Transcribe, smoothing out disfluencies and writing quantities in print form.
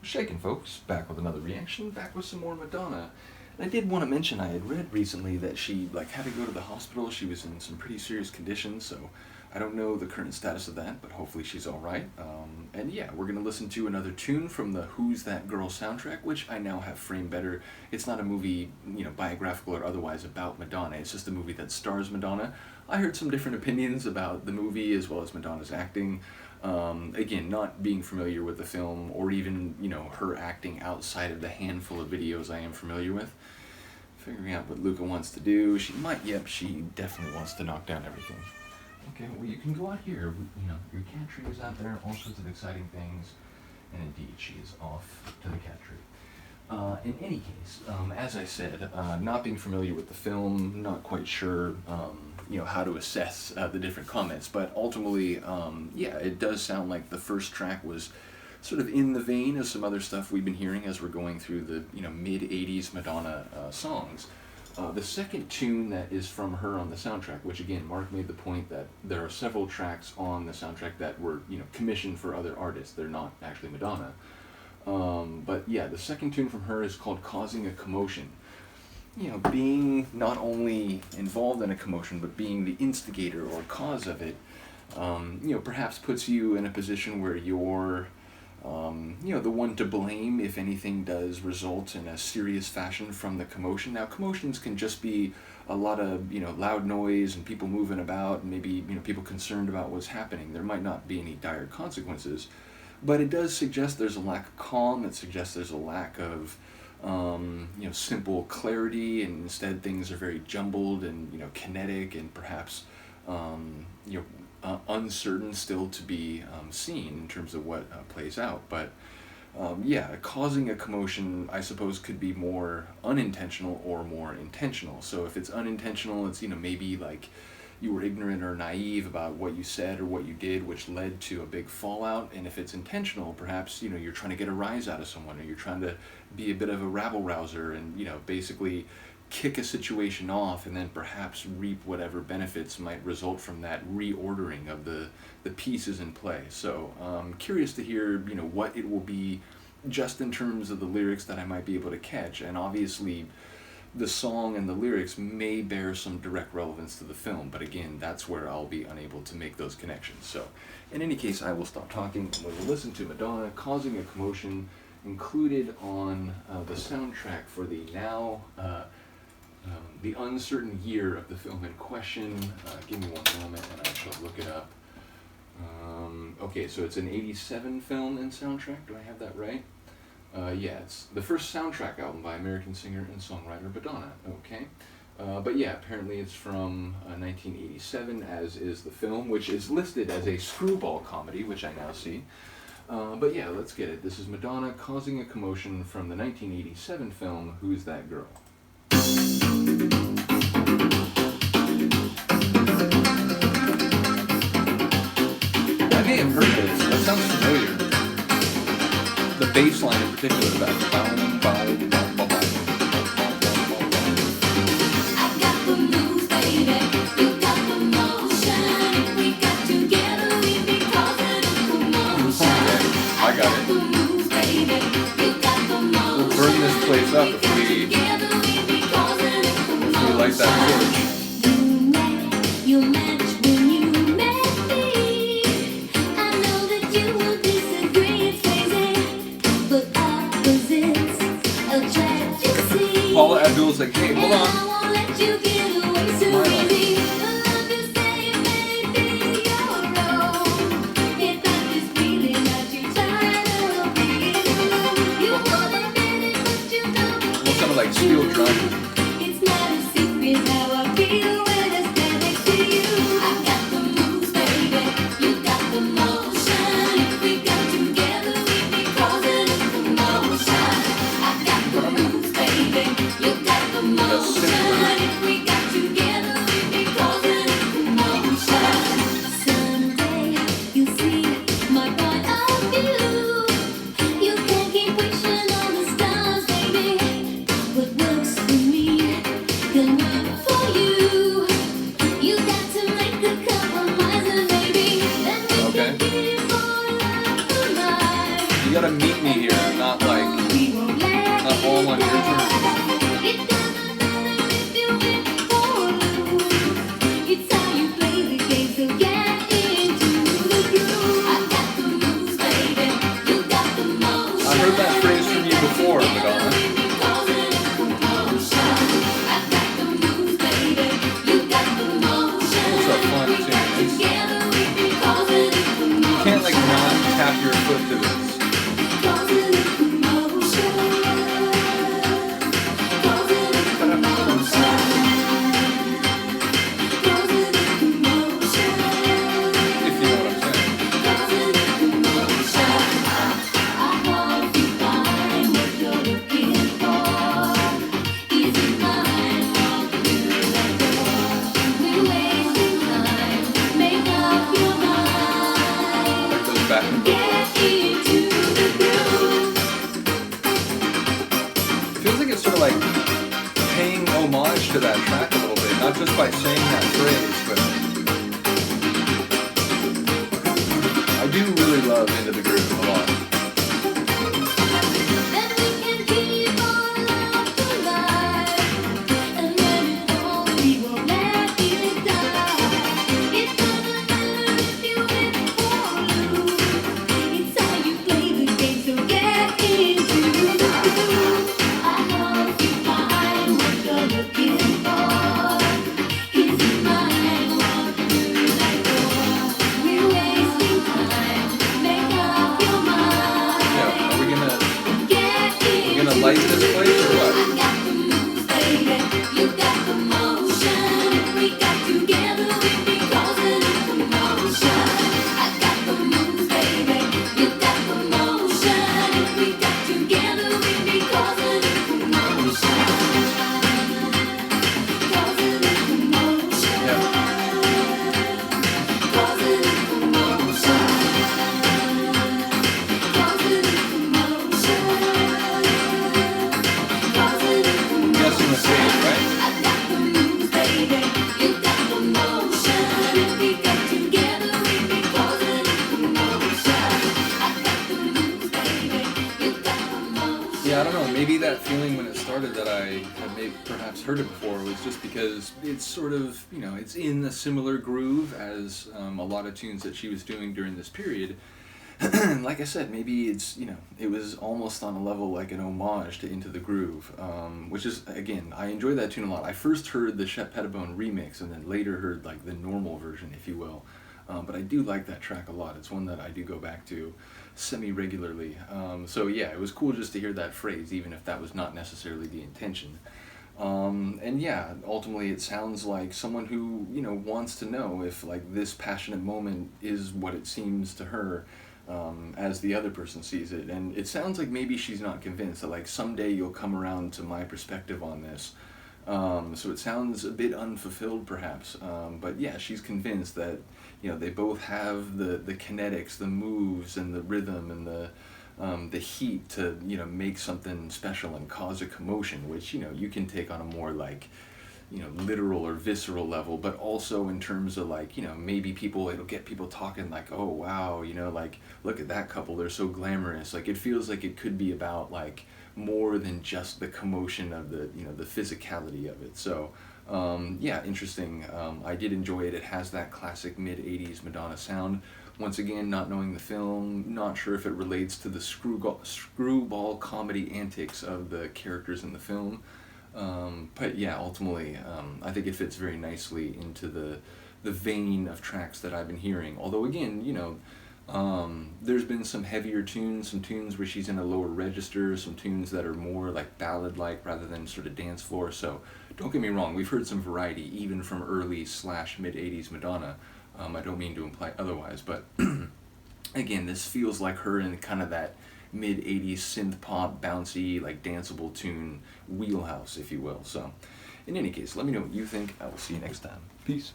Shaking, folks, back with another reaction, back with some more Madonna. And I did want to mention I had read recently that she had to go to the hospital. She was in some pretty serious conditions, so I don't know the current status of that, but hopefully she's all right. And yeah, we're gonna listen to another tune from the Who's That Girl soundtrack, which I now have framed better. It's not a movie, biographical or otherwise about Madonna. It's just a movie that stars Madonna. I heard some different opinions about the movie as well as Madonna's acting. Again, not being familiar with the film or even, her acting outside of the handful of videos I am familiar with. Figuring out what Luca wants to do. She definitely wants to knock down everything. Okay, well, you can go out here. Your cat tree is out there, all sorts of exciting things. And indeed, she is off to the cat tree. In any case, as I said, not being familiar with the film, not quite sure, how to assess the different comments, but ultimately, it does sound like the first track was sort of in the vein of some other stuff we've been hearing as we're going through the, mid-'80s Madonna songs. The second tune that is from her on the soundtrack, which again, Mark made the point that there are several tracks on the soundtrack that were, commissioned for other artists. They're not actually Madonna. But yeah, the second tune from her is called Causing a Commotion. Being not only involved in a commotion, but being the instigator or cause of it, perhaps puts you in a position where you're, the one to blame if anything does result in a serious fashion from the commotion. Now, commotions can just be a lot of, loud noise and people moving about, and maybe, people concerned about what's happening. There might not be any dire consequences, but it does suggest there's a lack of calm. It suggests there's a lack of, simple clarity, and instead things are very jumbled and, kinetic and perhaps, uncertain still to be seen in terms of what plays out. But causing a commotion, I suppose, could be more unintentional or more intentional. So if it's unintentional, it's, maybe like you were ignorant or naive about what you said or what you did, which led to a big fallout. And if it's intentional, perhaps, you're trying to get a rise out of someone, or you're trying to be a bit of a rabble-rouser and, basically kick a situation off and then perhaps reap whatever benefits might result from that reordering of the pieces in play. So curious to hear, what it will be just in terms of the lyrics that I might be able to catch. And obviously the song and the lyrics may bear some direct relevance to the film, but again, that's where I'll be unable to make those connections. So in any case, I will stop talking and we will listen to Madonna, Causing a Commotion, included on the soundtrack for the now the uncertain year of the film in question. Give me one moment and I shall look it up. Okay, so it's an 87 film and soundtrack. Do I have that right? It's the first soundtrack album by American singer and songwriter Madonna. Okay. But yeah, apparently it's from 1987, as is the film, which is listed as a screwball comedy, which I now see. But yeah, let's get it. This is Madonna, Causing a Commotion, from the 1987 film Who's That Girl? I may have heard this. That sounds familiar. The bass line in particular, that boom, boom, boom, boom, boom. I got the moves, baby. You got the motion. If we got together, we'd be causing a commotion. I got it. The moves, baby. You got the motion. We'll burn this place up if we light that torch. You match when you met me. I know that you will disagree, it's crazy, but opposites attract, you see. Paula Abdul's like, hey, hold And on. I won't let you get away so easy. The love you say may be your own. It's not this feeling that you try to be alone. You want to admit it, but you don't. Well, sounded like steel drum. It's not a secret how I feel when I stand next to you. I got the moves, baby. You got the motion. If we got together, we'd be causing a commotion. I got the moves, baby. You got the motion. If we got together, we'd be causing a commotion. Someday you'll see my point of view. You can't keep wishing on the stars, baby. What works for me heard that phrase from you before, Madonna. It's a fun tune. You can't like not tap your foot to this. If you know what I'm saying. Like those back and feels like it's sort of like paying homage to that track a little bit, not just by saying that phrase, but I do really love Into the Groove a lot. Yeah, are we gonna light this place or what? I'm guessing the stage, right? Yeah, I don't know. Maybe that feeling when it started that I had perhaps heard it before was just because it's sort of, you know, it's in a similar groove as a lot of tunes that she was doing during this period. Like I said, maybe it's, you know, it was almost on a level like an homage to Into the Groove, which is, again, I enjoy that tune a lot. I first heard the Shep Pettibone remix and then later heard like the normal version, if you will. But I do like that track a lot. It's one that I do go back to semi-regularly. So yeah, it was cool just to hear that phrase, even if that was not necessarily the intention. And yeah, ultimately it sounds like someone who, you know, wants to know if like this passionate moment is what it seems to her, as the other person sees it. And it sounds like maybe she's not convinced, that like someday you'll come around to my perspective on this. So it sounds a bit unfulfilled perhaps, but yeah, she's convinced that, you know, they both have the kinetics, the moves, and the rhythm, and the heat to, you know, make something special and cause a commotion, which, you know, you can take on a more like, you know, literal or visceral level, but also in terms of like, you know, maybe it'll get people talking like, oh wow, you know, like look at that couple, they're so glamorous. Like it feels like it could be about like more than just the commotion of the, you know, the physicality of it. So yeah, interesting. I did enjoy it. It has that classic mid-80s Madonna sound. Once again, not knowing the film, not sure if it relates to the screwball comedy antics of the characters in the film. But yeah, ultimately, I think it fits very nicely into the vein of tracks that I've been hearing. Although again, you know, there's been some heavier tunes, some tunes where she's in a lower register, some tunes that are more like ballad-like rather than sort of dance floor. So don't get me wrong, we've heard some variety even from early/mid-80s Madonna. I don't mean to imply otherwise, but again, this feels like her in kind of that mid-80s synth-pop, bouncy, like danceable tune wheelhouse, if you will. So in any case, let me know what you think. I will see you next time. Peace.